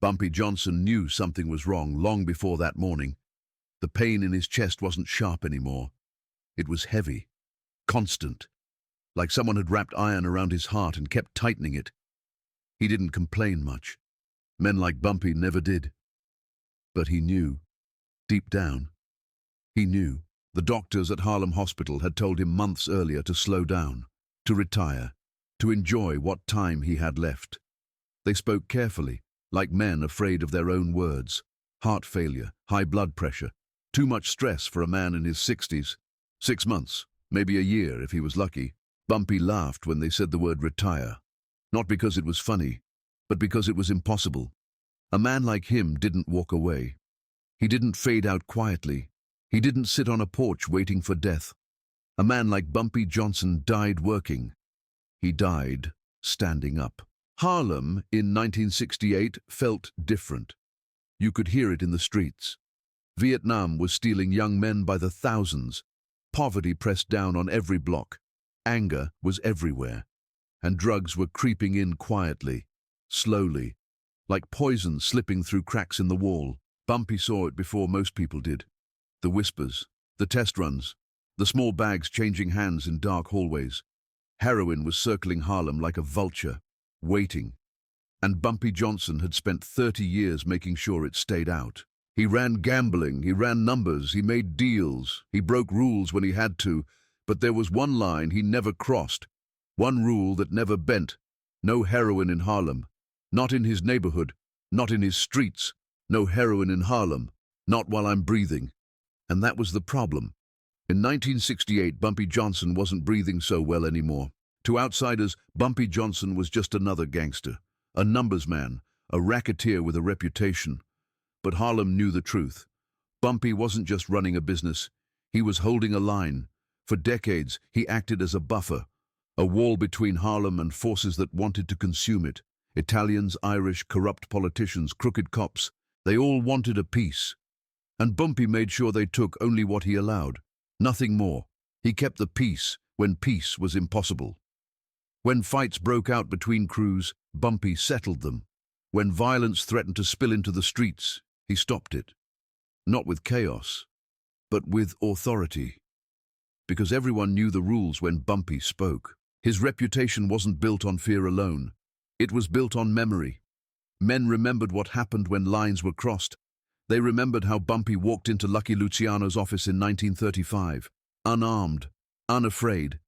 Bumpy Johnson knew something was wrong long before that morning. The pain in his chest wasn't sharp anymore. It was heavy, constant, like someone had wrapped iron around his heart and kept tightening it. He didn't complain much. Men like Bumpy never did. But he knew, deep down, he knew. The doctors at Harlem Hospital had told him months earlier to slow down, to retire, to enjoy what time he had left. They spoke carefully, like men afraid of their own words. Heart failure, high blood pressure, too much stress for a man in his 60s. 6 months, maybe a year if he was lucky. Bumpy laughed when they said the word retire. Not because it was funny, but because it was impossible. A man like him didn't walk away. He didn't fade out quietly. He didn't sit on a porch waiting for death. A man like Bumpy Johnson died working. He died standing up. Harlem in 1968 felt different. You could hear it in the streets. Vietnam was stealing young men by the thousands. Poverty pressed down on every block. Anger was everywhere. And drugs were creeping in quietly, slowly, like poison slipping through cracks in the wall. Bumpy saw it before most people did. The whispers, the test runs, the small bags changing hands in dark hallways. Heroin was circling Harlem like a vulture, waiting. And Bumpy Johnson had spent 30 years making sure it stayed out. He ran gambling, he ran numbers, he made deals, he broke rules when he had to, but there was one line he never crossed, one rule that never bent. No heroin in Harlem. Not in his neighborhood, not in his streets. No heroin in Harlem, not while I'm breathing. And that was the problem. In 1968, Bumpy Johnson wasn't breathing so well anymore. To outsiders, Bumpy Johnson was just another gangster, a numbers man, a racketeer with a reputation. But Harlem knew the truth. Bumpy wasn't just running a business. He was holding a line. For decades, he acted as a buffer, a wall between Harlem and forces that wanted to consume it. Italians, Irish, corrupt politicians, crooked cops, they all wanted a piece. And Bumpy made sure they took only what he allowed, nothing more. He kept the peace when peace was impossible. When fights broke out between crews, Bumpy settled them. When violence threatened to spill into the streets, he stopped it. Not with chaos, but with authority. Because everyone knew the rules when Bumpy spoke. His reputation wasn't built on fear alone. It was built on memory. Men remembered what happened when lines were crossed. They remembered how Bumpy walked into Lucky Luciano's office in 1935, unarmed, unafraid,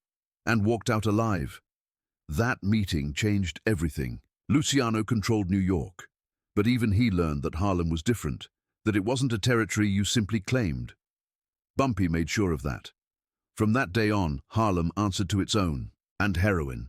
and walked out alive. That meeting changed everything. Luciano controlled New York, but even he learned that Harlem was different, that it wasn't a territory you simply claimed. Bumpy made sure of that. From that day on, Harlem answered to its own, and heroin.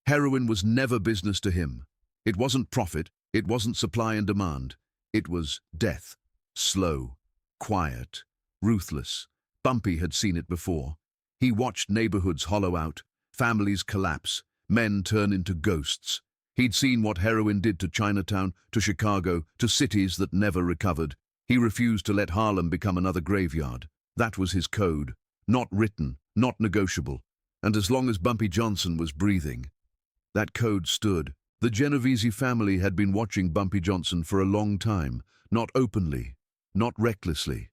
Heroin was never business to him. It wasn't profit, it wasn't supply and demand. It was death. Slow, quiet, ruthless. Bumpy had seen it before. He watched neighborhoods hollow out, families collapse, men turn into ghosts. He'd seen what heroin did to Chinatown, to Chicago, to cities that never recovered. He refused to let Harlem become another graveyard. That was his code. Not written, not negotiable. And as long as Bumpy Johnson was breathing, that code stood. The Genovese family had been watching Bumpy Johnson for a long time, not openly, not recklessly.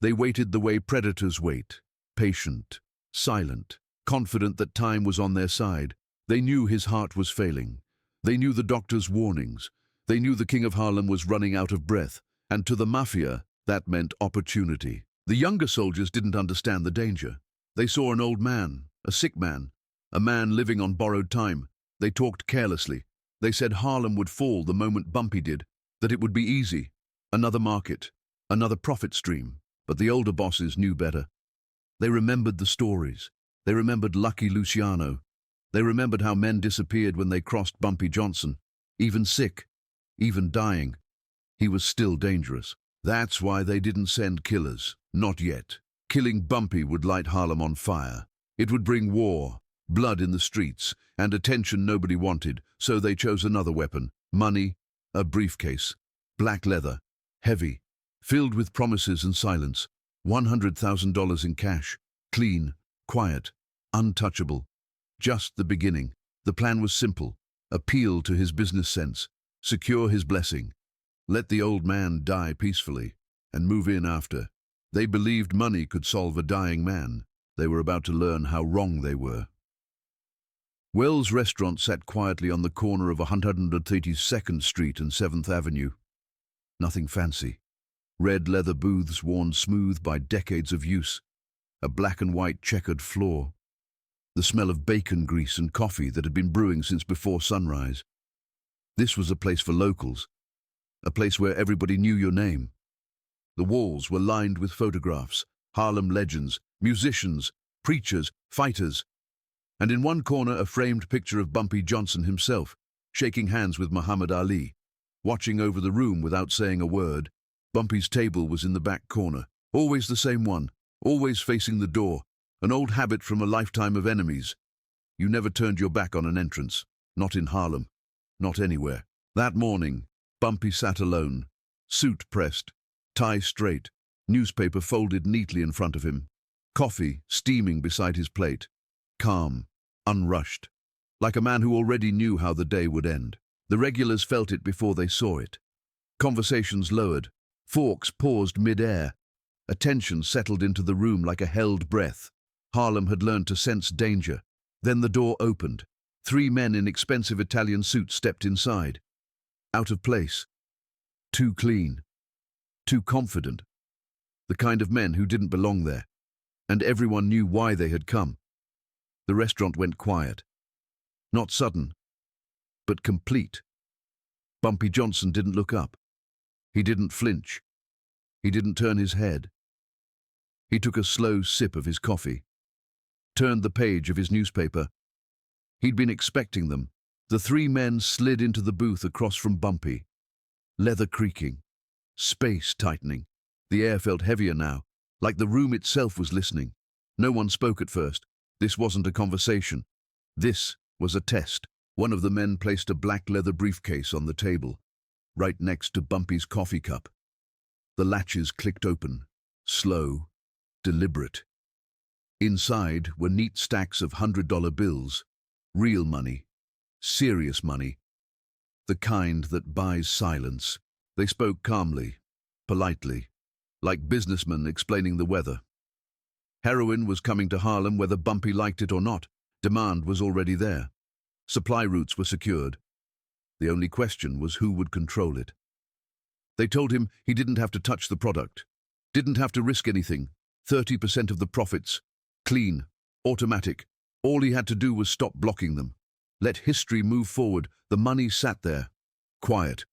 They waited the way predators wait, patient, silent, confident that time was on their side. They knew his heart was failing. They knew the doctor's warnings. They knew the king of Harlem was running out of breath. And to the Mafia, that meant opportunity. The younger soldiers didn't understand the danger. They saw an old man, a sick man, a man living on borrowed time. They talked carelessly. They said Harlem would fall the moment Bumpy did, that it would be easy. Another market, another profit stream. But the older bosses knew better. They remembered the stories. They remembered Lucky Luciano. They remembered how men disappeared when they crossed Bumpy Johnson. Even sick, even dying. He was still dangerous. That's why they didn't send killers. Not yet. Killing Bumpy would light Harlem on fire. It would bring war, blood in the streets, and attention nobody wanted, so they chose another weapon. Money, a briefcase, black leather, heavy, filled with promises and silence. $100,000 in cash, clean, quiet, untouchable. Just the beginning. The plan was simple. Appeal to his business sense. Secure his blessing. Let the old man die peacefully and move in after. They believed money could solve a dying man. They were about to learn how wrong they were. Wells' restaurant sat quietly on the corner of 132nd Street and 7th Avenue. Nothing fancy. Red leather booths worn smooth by decades of use. A black and white checkered floor. The smell of bacon grease and coffee that had been brewing since before sunrise. This was a place for locals. A place where everybody knew your name. The walls were lined with photographs, Harlem legends, musicians, preachers, fighters. And in one corner a framed picture of Bumpy Johnson himself, shaking hands with Muhammad Ali. Watching over the room without saying a word, Bumpy's table was in the back corner, always the same one, always facing the door, an old habit from a lifetime of enemies. You never turned your back on an entrance, not in Harlem, not anywhere. That morning, Bumpy sat alone, suit pressed, tie straight, newspaper folded neatly in front of him, coffee steaming beside his plate, calm, unrushed, like a man who already knew how the day would end. The regulars felt it before they saw it. Conversations lowered, forks paused mid-air. Attention settled into the room like a held breath. Harlem had learned to sense danger. Then the door opened. 3 men in expensive Italian suits stepped inside. Out of place. Too clean. Too confident. The kind of men who didn't belong there. And everyone knew why they had come. The restaurant went quiet. Not sudden, but complete. Bumpy Johnson didn't look up. He didn't flinch. He didn't turn his head. He took a slow sip of his coffee, turned the page of his newspaper. He'd been expecting them. The 3 men slid into the booth across from Bumpy. Leather creaking, space tightening. The air felt heavier now, like the room itself was listening. No one spoke at first. This wasn't a conversation. This was a test. One of the men placed a black leather briefcase on the table, right next to Bumpy's coffee cup. The latches clicked open, slow, deliberate. Inside were neat stacks of $100 bills, real money, serious money, the kind that buys silence. They spoke calmly, politely, like businessmen explaining the weather. Heroin was coming to Harlem whether Bumpy liked it or not. Demand was already there. Supply routes were secured. The only question was who would control it. They told him he didn't have to touch the product, didn't have to risk anything. 30% of the profits, clean, automatic. All he had to do was stop blocking them. Let history move forward. The money sat there, quiet,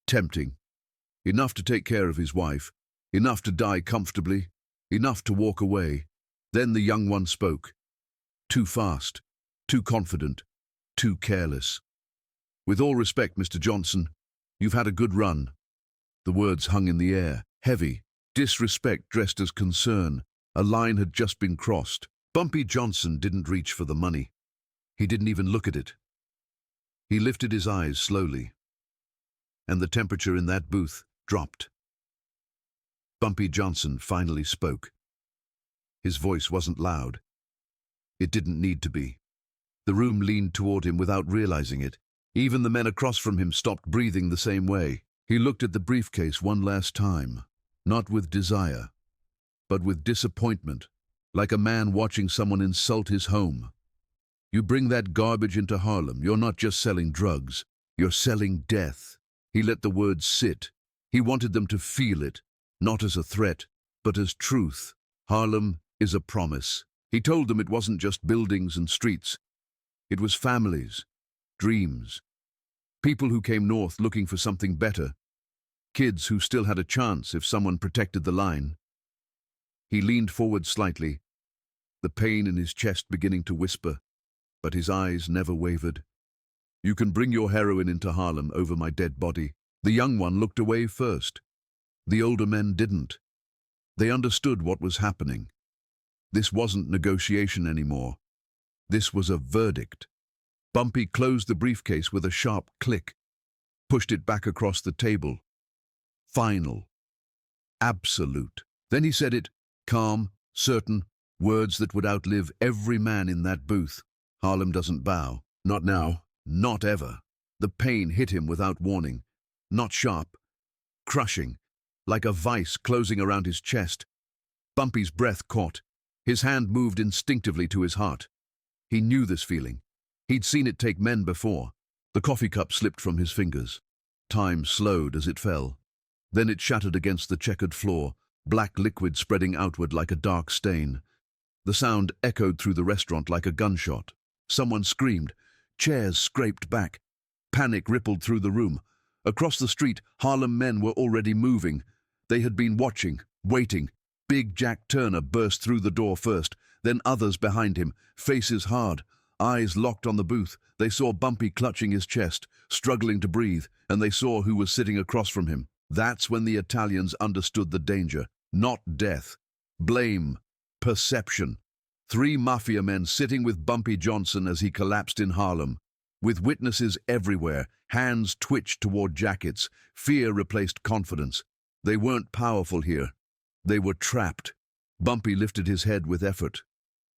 tempting. Enough to take care of his wife, enough to die comfortably, enough to walk away. Then the young one spoke. Too fast, too confident, too careless. With all respect, Mr. Johnson, you've had a good run. The words hung in the air, heavy, disrespect dressed as concern. A line had just been crossed. Bumpy Johnson didn't reach for the money. He didn't even look at it. He lifted his eyes slowly, and the temperature in that booth dropped. Bumpy Johnson finally spoke. His voice wasn't loud. It didn't need to be. The room leaned toward him without realizing it. Even the men across from him stopped breathing the same way. He looked at the briefcase one last time, not with desire, but with disappointment, like a man watching someone insult his home. You bring that garbage into Harlem, you're not just selling drugs, you're selling death. He let the words sit. He wanted them to feel it, not as a threat, but as truth. Harlem is a promise. He told them it wasn't just buildings and streets. It was families, dreams, people who came north looking for something better, kids who still had a chance if someone protected the line. He leaned forward slightly, the pain in his chest beginning to whisper, but his eyes never wavered. You can bring your heroin into Harlem over my dead body. The young one looked away first. The older men didn't. They understood what was happening. This wasn't negotiation anymore. This was a verdict. Bumpy closed the briefcase with a sharp click, pushed it back across the table. Final. Absolute. Then he said it, calm, certain, words that would outlive every man in that booth. Harlem doesn't bow. Not now. Not ever. The pain hit him without warning. Not sharp, crushing, like a vice closing around his chest. Bumpy's breath caught. His hand moved instinctively to his heart. He knew this feeling. He'd seen it take men before. The coffee cup slipped from his fingers. Time slowed as it fell. Then it shattered against the checkered floor, black liquid spreading outward like a dark stain. The sound echoed through the restaurant like a gunshot. Someone screamed. Chairs scraped back. Panic rippled through the room. Across the street, Harlem men were already moving. They had been watching, waiting. Big Jack Turner burst through the door first, then others behind him, faces hard, eyes locked on the booth. They saw Bumpy clutching his chest, struggling to breathe, and they saw who was sitting across from him. That's when the Italians understood the danger. Not death. Blame. Perception. 3 Mafia men sitting with Bumpy Johnson as he collapsed in Harlem. With witnesses everywhere, hands twitched toward jackets. Fear replaced confidence. They weren't powerful here. They were trapped. Bumpy lifted his head with effort.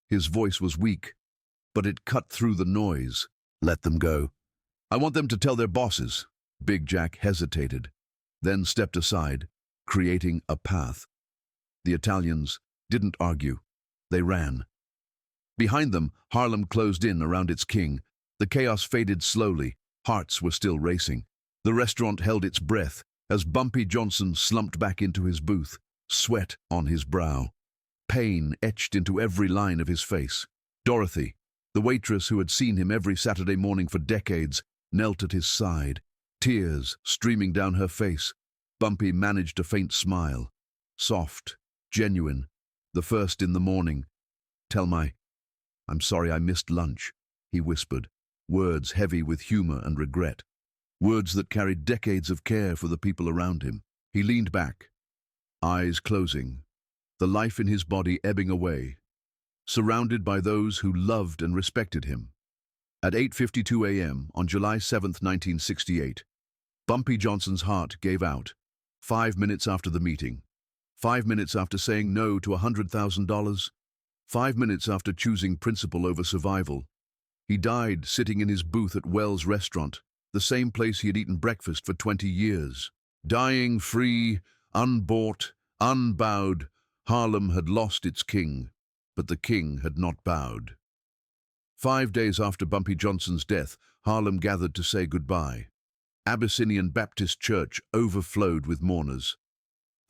His voice was weak, but it cut through the noise. Let them go. I want them to tell their bosses. Big Jack hesitated, then stepped aside, creating a path. The Italians didn't argue. They ran. Behind them, Harlem closed in around its king. The chaos faded slowly. Hearts were still racing. The restaurant held its breath as Bumpy Johnson slumped back into his booth, sweat on his brow. Pain etched into every line of his face. Dorothy, the waitress who had seen him every Saturday morning for decades, knelt at his side, tears streaming down her face. Bumpy managed a faint smile. Soft, genuine, the first in the morning. I'm sorry I missed lunch, he whispered, words heavy with humor and regret. Words that carried decades of care for the people around him. He leaned back, eyes closing, the life in his body ebbing away, surrounded by those who loved and respected him. At 8:52 a.m. on July 7, 1968, Bumpy Johnson's heart gave out. 5 minutes after the meeting. 5 minutes after saying no to $100,000. 5 minutes after choosing principle over survival. He died sitting in his booth at Wells Restaurant, the same place he had eaten breakfast for 20 years. Dying free, unbought, unbowed, Harlem had lost its king, but the king had not bowed. 5 days after Bumpy Johnson's death, Harlem gathered to say goodbye. Abyssinian Baptist Church overflowed with mourners.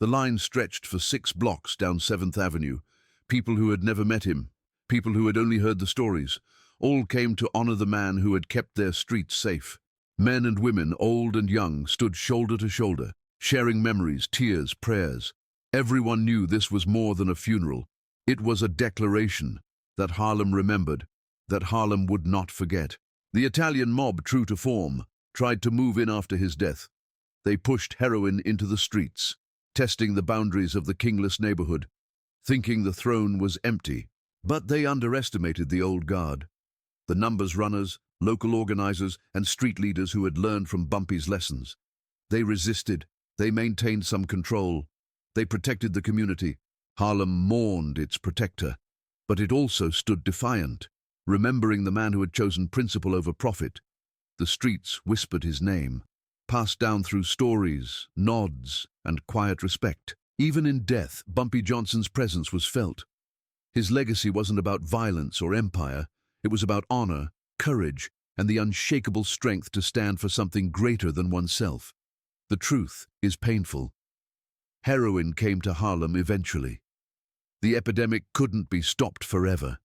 The line stretched for 6 blocks down 7th Avenue. People who had never met him, people who had only heard the stories, all came to honor the man who had kept their streets safe. Men and women, old and young, stood shoulder to shoulder, sharing memories, tears, prayers. Everyone knew this was more than a funeral. It was a declaration that Harlem remembered, that Harlem would not forget. The Italian mob, true to form, tried to move in after his death. They pushed heroin into the streets, testing the boundaries of the kingless neighborhood, thinking the throne was empty. But they underestimated the old guard. The numbers runners, local organizers, and street leaders who had learned from Bumpy's lessons. They resisted. They maintained some control. They protected the community. Harlem mourned its protector, but it also stood defiant, remembering the man who had chosen principle over profit. The streets whispered his name, passed down through stories, nods, and quiet respect. Even in death, Bumpy Johnson's presence was felt. His legacy wasn't about violence or empire. It was about honor, courage, and the unshakable strength to stand for something greater than oneself. The truth is painful. Heroin came to Harlem eventually. The epidemic couldn't be stopped forever.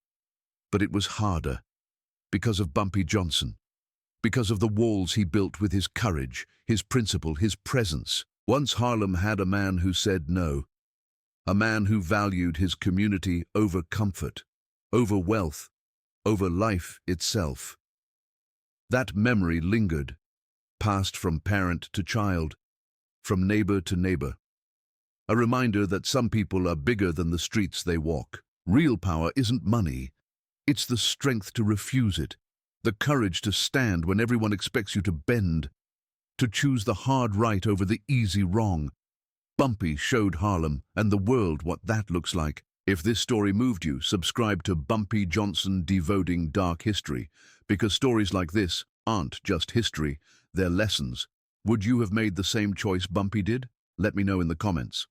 But it was harder, because of Bumpy Johnson, because of the walls he built with his courage, his principle, his presence. Once Harlem had a man who said no, a man who valued his community over comfort, over wealth, over life itself. That memory lingered, passed from parent to child, from neighbor to neighbor. A reminder that some people are bigger than the streets they walk. Real power isn't money. It's the strength to refuse it, the courage to stand when everyone expects you to bend, to choose the hard right over the easy wrong. Bumpy showed Harlem and the world what that looks like. If this story moved you, subscribe to Bumpy Johnson Devoting Dark History, because stories like this aren't just history, they're lessons. Would you have made the same choice Bumpy did? Let me know in the comments.